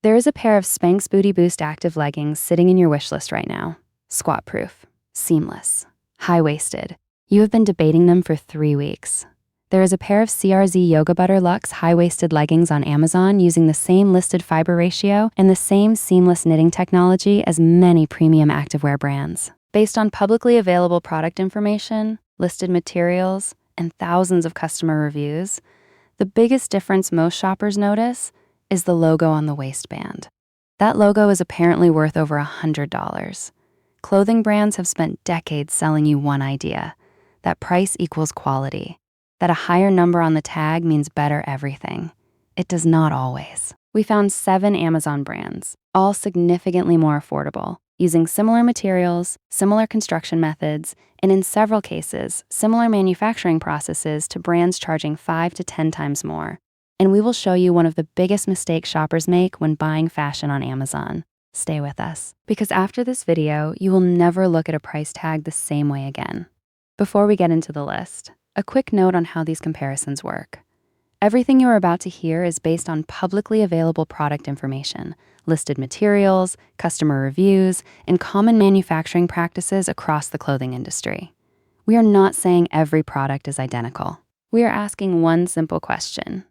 There is a pair of Spanx Booty Boost active leggings sitting in your wish list right now. Squat-proof, seamless, high-waisted. You have been debating them for 3 weeks. There is a pair of CRZ Yoga Butter Luxe high-waisted leggings on Amazon using the same listed fiber ratio and the same seamless knitting technology as many premium activewear brands. Based on publicly available product information, listed materials, and thousands of customer reviews, the biggest difference most shoppers notice is the logo on the waistband. That logo is apparently worth over $100. Clothing brands have spent decades selling you one idea, that price equals quality, that a higher number on the tag means better everything. It does not always. We found 7 Amazon brands, all significantly more affordable, using similar materials, similar construction methods, and in several cases, similar manufacturing processes to brands charging 5 to 10 times more. And we will show you one of the biggest mistakes shoppers make when buying fashion on Amazon. Stay with us, because after this video, you will never look at a price tag the same way again. Before we get into the list, a quick note on how these comparisons work. Everything you are about to hear is based on publicly available product information, listed materials, customer reviews, and common manufacturing practices across the clothing industry. We are not saying every product is identical. We are asking one simple question.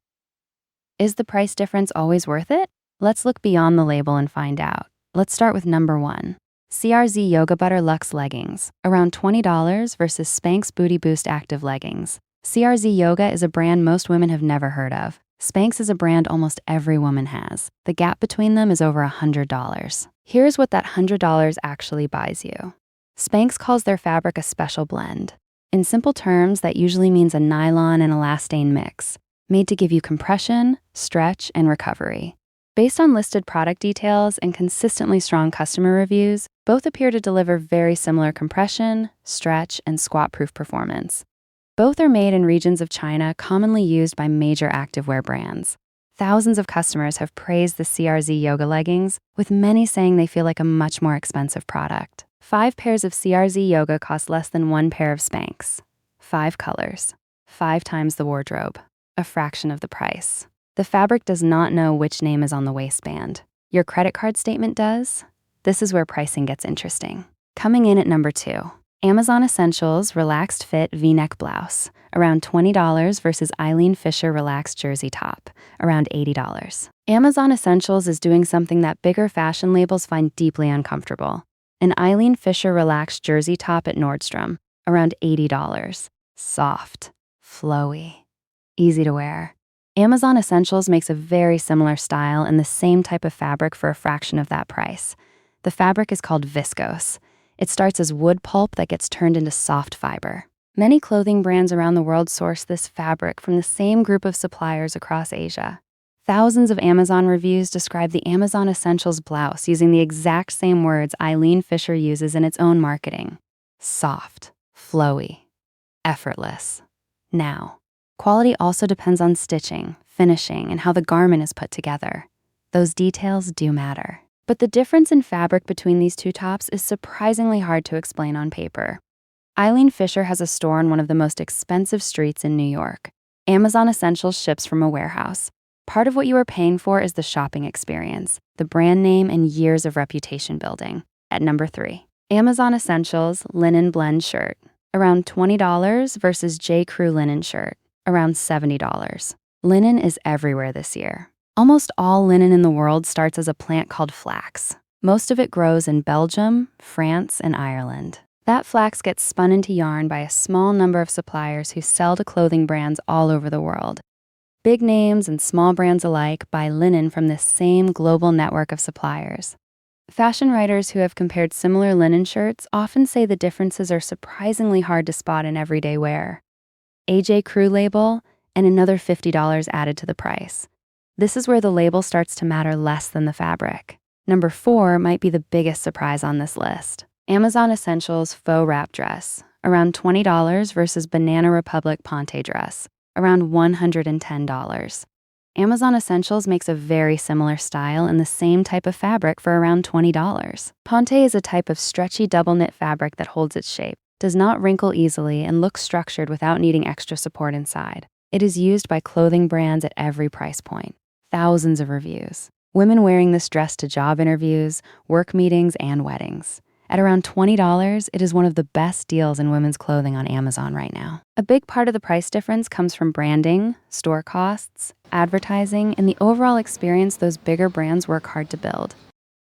Is the price difference always worth it? Let's look beyond the label and find out. Let's start with number 1. CRZ Yoga Butter Luxe leggings, around $20 versus Spanx Booty Boost active leggings. CRZ Yoga is a brand most women have never heard of. Spanx is a brand almost every woman has. The gap between them is over $100. Here's what that $100 actually buys you. Spanx calls their fabric a special blend. In simple terms, that usually means a nylon and elastane mix, made to give you compression, stretch, and recovery. Based on listed product details and consistently strong customer reviews, both appear to deliver very similar compression, stretch, and squat-proof performance. Both are made in regions of China commonly used by major activewear brands. Thousands of customers have praised the CRZ yoga leggings, with many saying they feel like a much more expensive product. 5 pairs of CRZ yoga cost less than 1 pair of Spanx. 5 colors, 5 times the wardrobe, a fraction of the price. The fabric does not know which name is on the waistband. Your credit card statement does? This is where pricing gets interesting. Coming in at number 2, Amazon Essentials Relaxed Fit V-neck blouse, around $20 versus Eileen Fisher Relaxed Jersey top, around $80. Amazon Essentials is doing something that bigger fashion labels find deeply uncomfortable. An Eileen Fisher Relaxed Jersey top at Nordstrom, around $80. Soft, flowy, easy to wear. Amazon Essentials makes a very similar style and the same type of fabric for a fraction of that price. The fabric is called viscose. It starts as wood pulp that gets turned into soft fiber. Many clothing brands around the world source this fabric from the same group of suppliers across Asia. Thousands of Amazon reviews describe the Amazon Essentials blouse using the exact same words Eileen Fisher uses in its own marketing. Soft, flowy, effortless. Now, quality also depends on stitching, finishing, and how the garment is put together. Those details do matter. But the difference in fabric between these two tops is surprisingly hard to explain on paper. Eileen Fisher has a store on one of the most expensive streets in New York. Amazon Essentials ships from a warehouse. Part of what you are paying for is the shopping experience, the brand name, and years of reputation building. At number 3, Amazon Essentials Linen Blend Shirt, around $20 versus J. Crew Linen Shirt, around $70. Linen is everywhere this year. Almost all linen in the world starts as a plant called flax. Most of it grows in Belgium, France, and Ireland. That flax gets spun into yarn by a small number of suppliers who sell to clothing brands all over the world. Big names and small brands alike buy linen from this same global network of suppliers. Fashion writers who have compared similar linen shirts often say the differences are surprisingly hard to spot in everyday wear. AJ Crew label and another $50 added to the price. This is where the label starts to matter less than the fabric. Number 4 might be the biggest surprise on this list. Amazon Essentials Faux Wrap Dress, around $20 versus Banana Republic Ponte Dress, around $110. Amazon Essentials makes a very similar style and the same type of fabric for around $20. Ponte is a type of stretchy double knit fabric that holds its shape, does not wrinkle easily, and looks structured without needing extra support inside. It is used by clothing brands at every price point. Thousands of reviews. Women wearing this dress to job interviews, work meetings, and weddings. At around $20, it is one of the best deals in women's clothing on Amazon right now. A big part of the price difference comes from branding, store costs, advertising, and the overall experience those bigger brands work hard to build.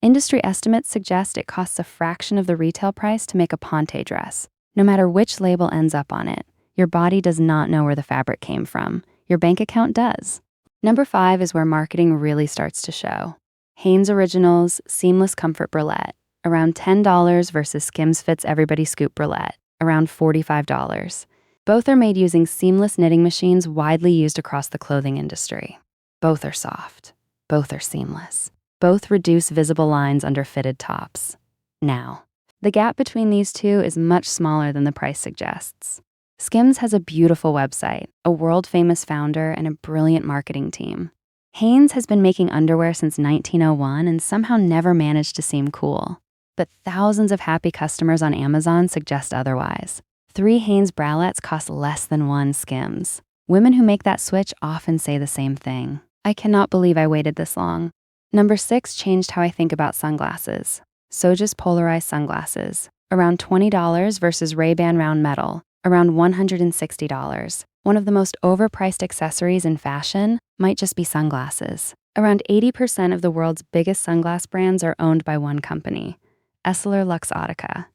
Industry estimates suggest it costs a fraction of the retail price to make a Ponte dress. No matter which label ends up on it, your body does not know where the fabric came from. Your bank account does. Number 5 is where marketing really starts to show. Hanes Originals Seamless Comfort Bralette, around $10 versus Skims Fit's Everybody Scoop Bralette, around $45. Both are made using seamless knitting machines widely used across the clothing industry. Both are soft. Both are seamless. Both reduce visible lines under fitted tops. Now, the gap between these two is much smaller than the price suggests. Skims has a beautiful website, a world-famous founder, and a brilliant marketing team. Hanes has been making underwear since 1901 and somehow never managed to seem cool. But thousands of happy customers on Amazon suggest otherwise. 3 Hanes bralettes cost less than 1 Skims. Women who make that switch often say the same thing. I cannot believe I waited this long. Number 6 changed how I think about sunglasses. Sojus polarized sunglasses, around $20 versus Ray-Ban round metal, around $160. One of the most overpriced accessories in fashion might just be sunglasses. Around 80% of the world's biggest sunglass brands are owned by one company, EssilorLuxottica.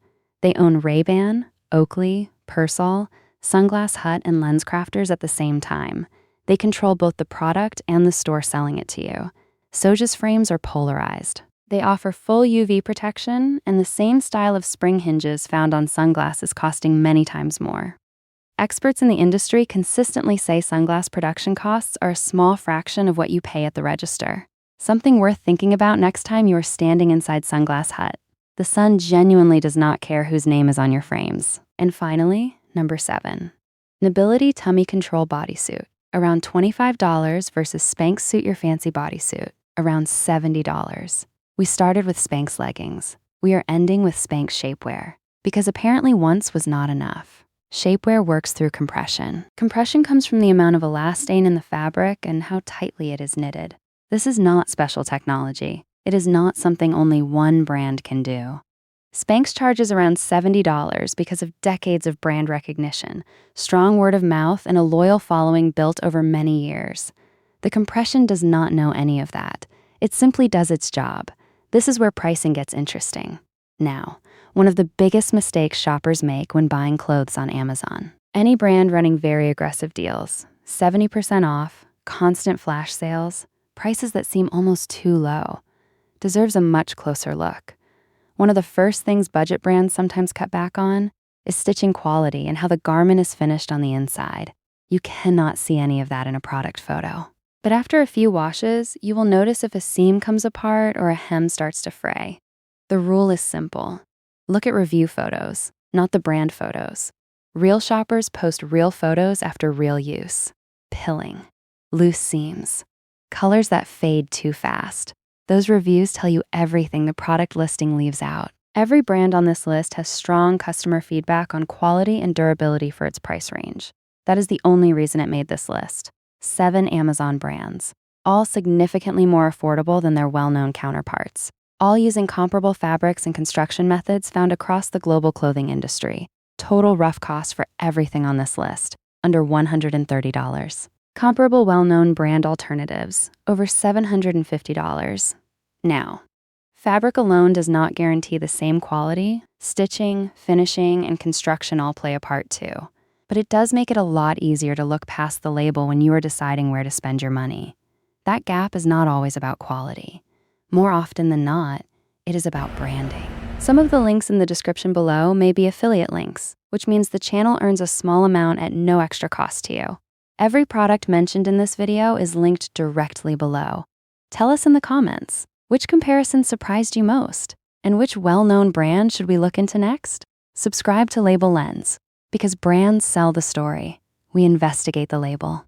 They own Ray-Ban, Oakley, Persol, Sunglass Hut, and LensCrafters at the same time. They control both the product and the store selling it to you. Sojus frames are polarized. They offer full UV protection and the same style of spring hinges found on sunglasses costing many times more. Experts in the industry consistently say sunglass production costs are a small fraction of what you pay at the register. Something worth thinking about next time you are standing inside Sunglass Hut. The sun genuinely does not care whose name is on your frames. And finally, number 7. Nobility Tummy Control Bodysuit, around $25 versus Spanx Suit Your Fancy Bodysuit, around $70. We started with Spanx leggings. We are ending with Spanx shapewear, because apparently once was not enough. Shapewear works through compression. Compression comes from the amount of elastane in the fabric and how tightly it is knitted. This is not special technology. It is not something only one brand can do. Spanx charges around $70 because of decades of brand recognition, strong word of mouth, and a loyal following built over many years. The compression does not know any of that. It simply does its job. This is where pricing gets interesting. Now, one of the biggest mistakes shoppers make when buying clothes on Amazon. Any brand running very aggressive deals, 70% off, constant flash sales, prices that seem almost too low, deserves a much closer look. One of the first things budget brands sometimes cut back on is stitching quality and how the garment is finished on the inside. You cannot see any of that in a product photo. But after a few washes, you will notice if a seam comes apart or a hem starts to fray. The rule is simple. Look at review photos, not the brand photos. Real shoppers post real photos after real use. Pilling, loose seams, colors that fade too fast. Those reviews tell you everything the product listing leaves out. Every brand on this list has strong customer feedback on quality and durability for its price range. That is the only reason it made this list. 7 Amazon brands, all significantly more affordable than their well-known counterparts, all using comparable fabrics and construction methods found across the global clothing industry. Total rough cost for everything on this list, under $130. Comparable well-known brand alternatives, over $750. Now, fabric alone does not guarantee the same quality. Stitching, finishing, and construction all play a part too. But it does make it a lot easier to look past the label when you are deciding where to spend your money. That gap is not always about quality. More often than not, it is about branding. Some of the links in the description below may be affiliate links, which means the channel earns a small amount at no extra cost to you. Every product mentioned in this video is linked directly below. Tell us in the comments, which comparison surprised you most? And which well-known brand should we look into next? Subscribe to Label Lens, because brands sell the story. We investigate the label.